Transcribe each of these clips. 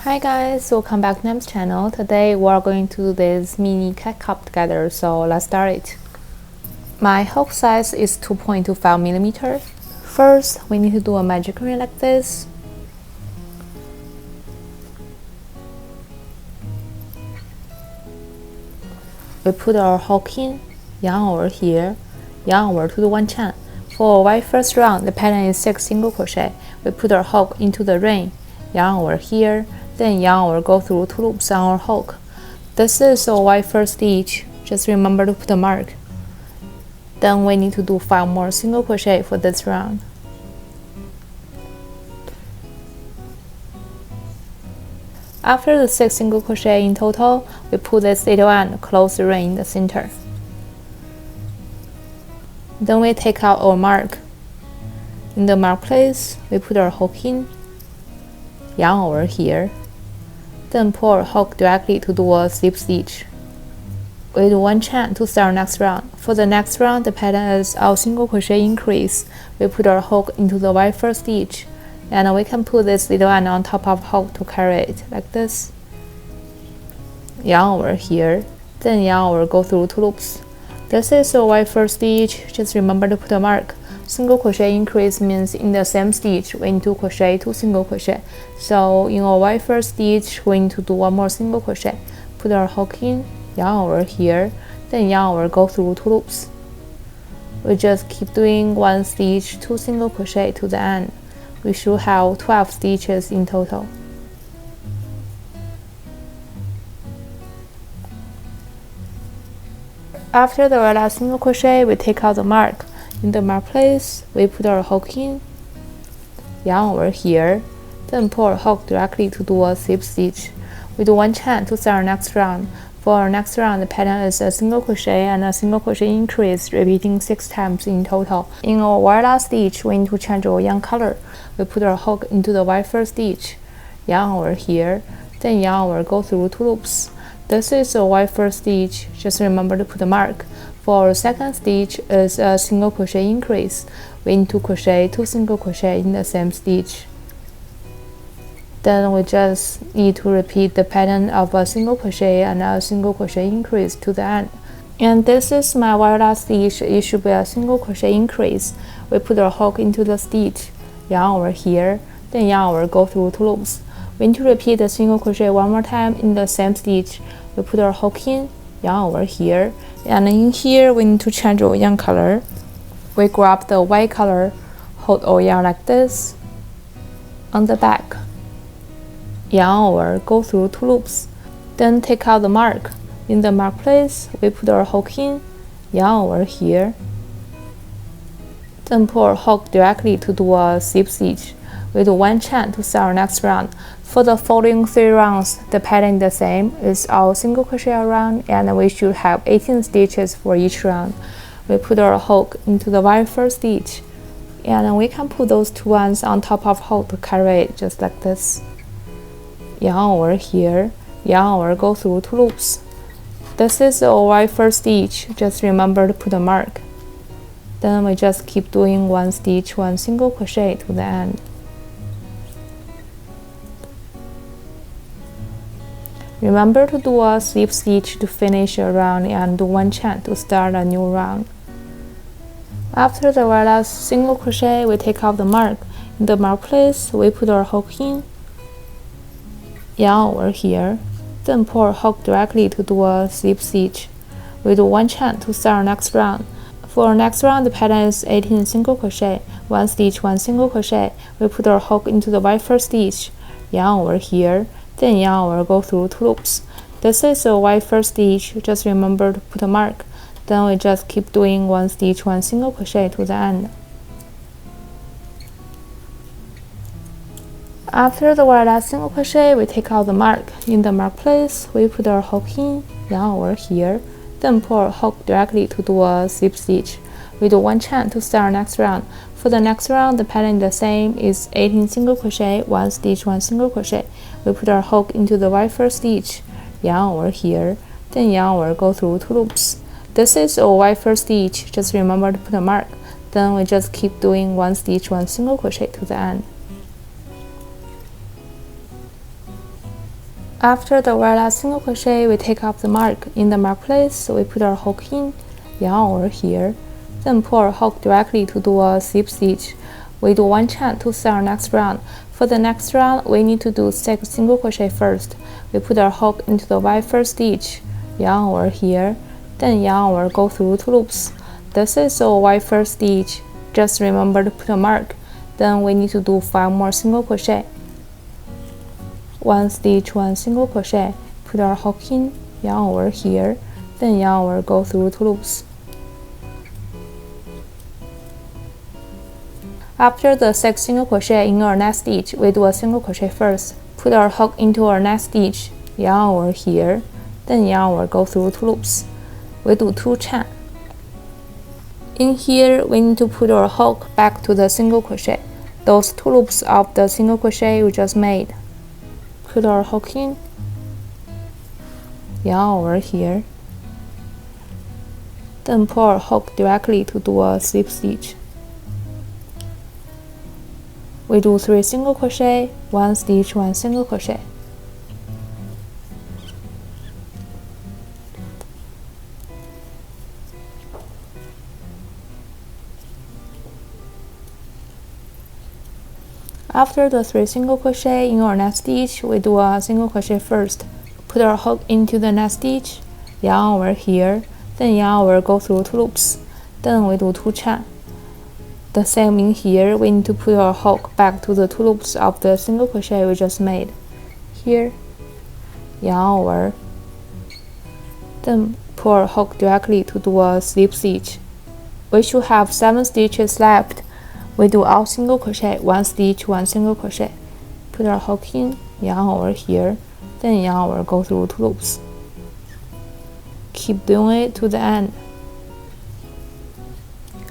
Hi guys, welcome back to Nam's channel. Today we are going to do this mini cat cup together, so let's start it. My hook size is 2.25mm. First, we need to do a magic ring like this. We put our hook in, yarn over here, yarn over to the one chain. For our first round, the pattern is 6 single crochet. We put our hook into the ring, yarn over here, then yarn over, go through 2 loops on our hook. This is our first stitch. Just remember to put a mark. Then we need to do 5 more single crochet for this round. After the 6 single crochet in total, we put this little end, close the ring in the center. Then we take out our mark. In the mark place, we put our hook in, yarn over here, then pull our hook directly to do a slip stitch. We do 1 chain to start next round. For the next round, the pattern is our single crochet increase. We put our hook into the first stitch, and we can put this little end on top of hook to carry it like this. Yarn over here, then yarn over, go through 2 loops. This is our first stitch. Just remember to put a mark. Single crochet increase means in the same stitch we need to crochet 2 single crochet. So in our first stitch, we need to do 1 more single crochet. Put our hook in, yarn over here, then yarn over, go through 2 loops. We just keep doing 1 stitch, 2 single crochet to the end. We should have 12 stitches in total. After the last single crochet, we take out the mark. In the mark place, we put our hook in, yarn over here, then pull our hook directly to do a slip stitch. We do 1 chain to start our next round. For our next round, the pattern is a single crochet and a single crochet increase, repeating 6 times in total. In our last stitch, we need to change our yarn color. We put our hook into the first stitch, yarn over here, then yarn over, go through 2 loops. This is our first stitch. Just remember to put a mark. For our second stitch is a single crochet increase. We need to crochet 2 single crochet in the same stitch. Then we just need to repeat the pattern of a single crochet and a single crochet increase to the end. And this is my last stitch. It should be a single crochet increase. We put our hook into the stitch, yarn over here, then yarn over, go through 2 loops. We need to repeat the single crochet 1 more time in the same stitch. We put our hook in, yarn over here, and in here we need to change our yarn color. We grab the white color, hold our yarn like this on the back, yarn over, go through 2 loops, then take out the mark. In the mark place, we put our hook in, yarn over here, then pull our hook directly to do a slip stitch. We do 1 chain to start our next round. For the following 3 rounds, the pattern is the same. It's our single crochet round, and we should have 18 stitches for each round. We put our hook into the first stitch, and we can put those 2 ones on top of hook to carry it just like this. Yarn over here, yarn over, go through 2 loops. This is our first stitch. Just remember to put a mark. Then we just keep doing 1 stitch, 1 single crochet to the end. Remember to do a slip stitch to finish a round and do 1 chain to start a new round. After the last single crochet, we take out the mark. In the mark place, we put our hook in, yarn over here, then pull our hook directly to do a slip stitch. We do 1 chain to start our next round. For our next round, the pattern is 18 single crochet, 1 stitch, 1 single crochet. We put our hook into the first stitch, yarn over here, then yarn over, go through 2 loops. This is our first stitch. Just remember to put a mark. Then we just keep doing 1 stitch, 1 single crochet to the end. After the last single crochet, we take out the mark. In the mark place, we put our hook in, yarn over here, then pull our hook directly to do a slip stitch. We do 1 chain to start our next round. For the next round, the pattern is the same. It's 18 single crochet, 1 stitch, 1 single crochet. We put our hook into the first stitch, yarn over here, then yarn over, go through 2 loops. This is our first stitch. Just remember to put a mark. Then we just keep doing 1 stitch, 1 single crochet to the end. After the very last single crochet, we take off the mark. In the mark place, so we put our hook in, yarn over here, then pull our hook directly to do a slip stitch. We do 1 chain to start our next round. For the next round, we need to do 6 single crochet first. We put our hook into the very first stitch, yarn over here, then yarn over, go through 2 loops. This is our very first stitch. Just remember to put a mark. Then we need to do 5 more single crochet. 1 stitch, 1 single crochet, put our hook in, yarn over here, then yarn over, go through 2 loops. After the 6 single crochet in our next stitch, we do a single crochet first. Put our hook into our next stitch, yarn over here, then yarn over, go through 2 loops. We do 2 chain. In here, we need to put our hook back to the single crochet, those 2 loops of the single crochet we just made. Put our hook in, yarn over here, then pull our hook directly to do a slip stitch. We do 3 single crochet, 1 stitch, 1 single crochet. After the 3 single crochet in our next stitch, we do a single crochet first. Put our hook into the next stitch, yarn over here, then yarn over, go through 2 loops. Then we do 2 chain. The same in here, we need to put our hook back to the 2 loops of the single crochet we just made. Here, yarn over, then pull our hook directly to do a slip stitch. We should have 7 stitches left. We do all single crochet, 1 stitch, 1 single crochet. Put our hook in, yarn over here, then yarn over, go through 2 loops. Keep doing it to the end.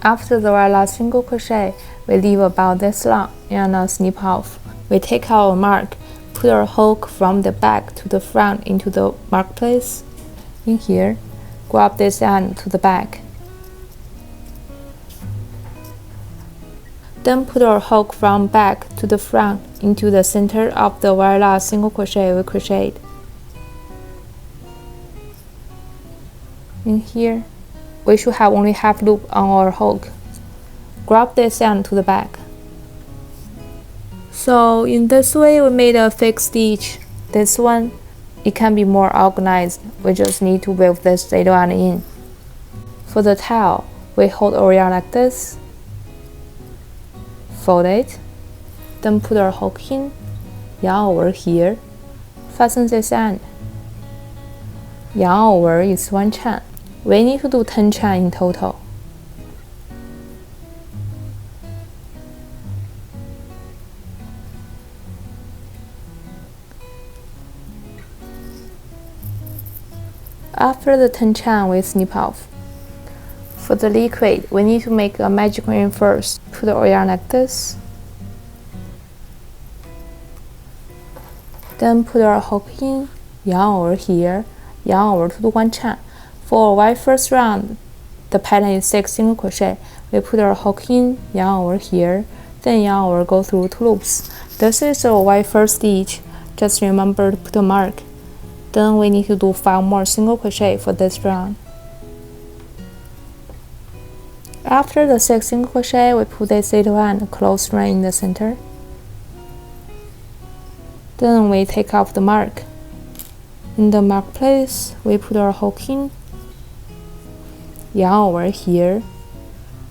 After the very last single crochet, we leave about this long and snip off. We take our mark, put our hook from the back to the front into the mark place. In here, grab this end to the back. Then put our hook from back to the front into the center of the very last single crochet we crocheted. In here, we should have only half loop on our hook. Grab this end to the back. So in this way, we made a fixed stitch. This one, it can be more organized. We just need to weave this little end in. For the tail, we hold our yarn like this. Fold it, then put our hook in, yarn over here, fasten this end. Yarn over is 1 chain. We need to do 10 chain in total. After the 10 chain, we snip off. For the liquid, we need to make a magic ring first. Put our yarn like this. Then put our hook in, yarn over here, yarn over to do 1 chain. For our first round, the pattern is 6 single crochet. We put our hook in, yarn over here, then yarn over, go through 2 loops. This is our first stitch. Just remember to put a mark. Then we need to do 5 more single crochet for this round. After the 6 single crochet, we put this little end close ring in the center. Then we take off the mark. In the mark place, we put our hook in, yarn over here,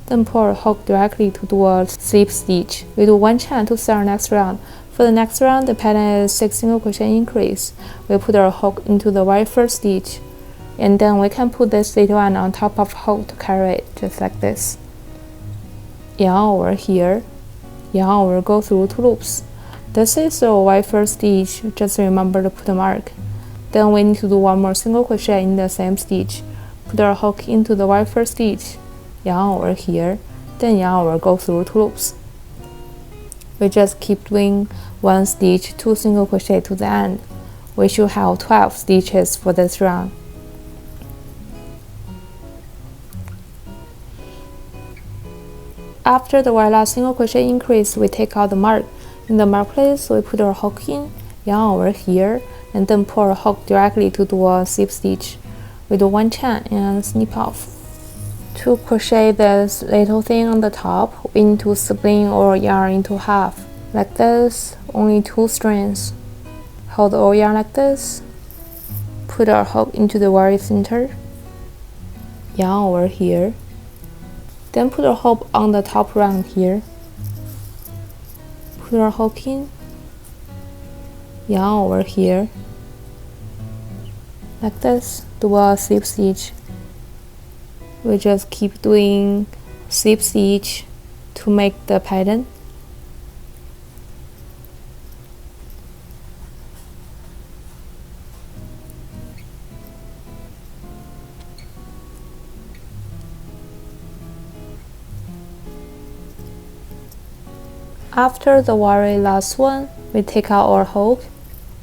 then pull our hook directly to do a slip stitch. We do 1 chain to start our next round. For the next round, the pattern is 6 single crochet increase. We put our hook into the very first stitch, and then we can put this little end on top of hook to carry it, just like this. Yarn over here, yarn over, go through 2 loops. This is our very first stitch. Just remember to put a mark. Then we need to do 1 more single crochet in the same stitch. Put our hook into the very first stitch, yarn over here, then yarn over, go through 2 loops. We just keep doing 1 stitch, 2 single crochet to the end. We should have 12 stitches for this round. After the very last single crochet increase, we take out the mark. In the mark place, we put our hook in, yarn over here, and then pull a hook directly to do a slip stitch with one chain and snip off. To crochet this little thing on the top, we need to split our yarn into half, like this, only 2 strands. Hold our yarn like this, put our hook into the very center, yarn over here, then put our hook on the top round here, put our hook in, yarn over here, like this, do a slip stitch. We just keep doing slip stitch to make the pattern. After the very last one, we take out our hook.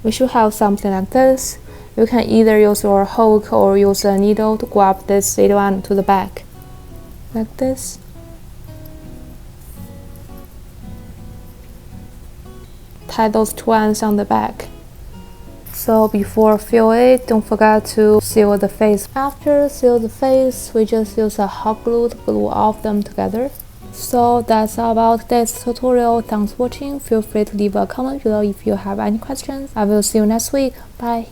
We should have something like this. You can either use your hook or use a needle to grab this little end to the back, like this. Tie those 2 ends on the back. So before fill it, don't forget to seal the face. After seal the face, we just use a hot glue to glue all of them together. So that's all about this tutorial. Thanks for watching. Feel free to leave a comment below if you have any questions. I will see you next week. Bye.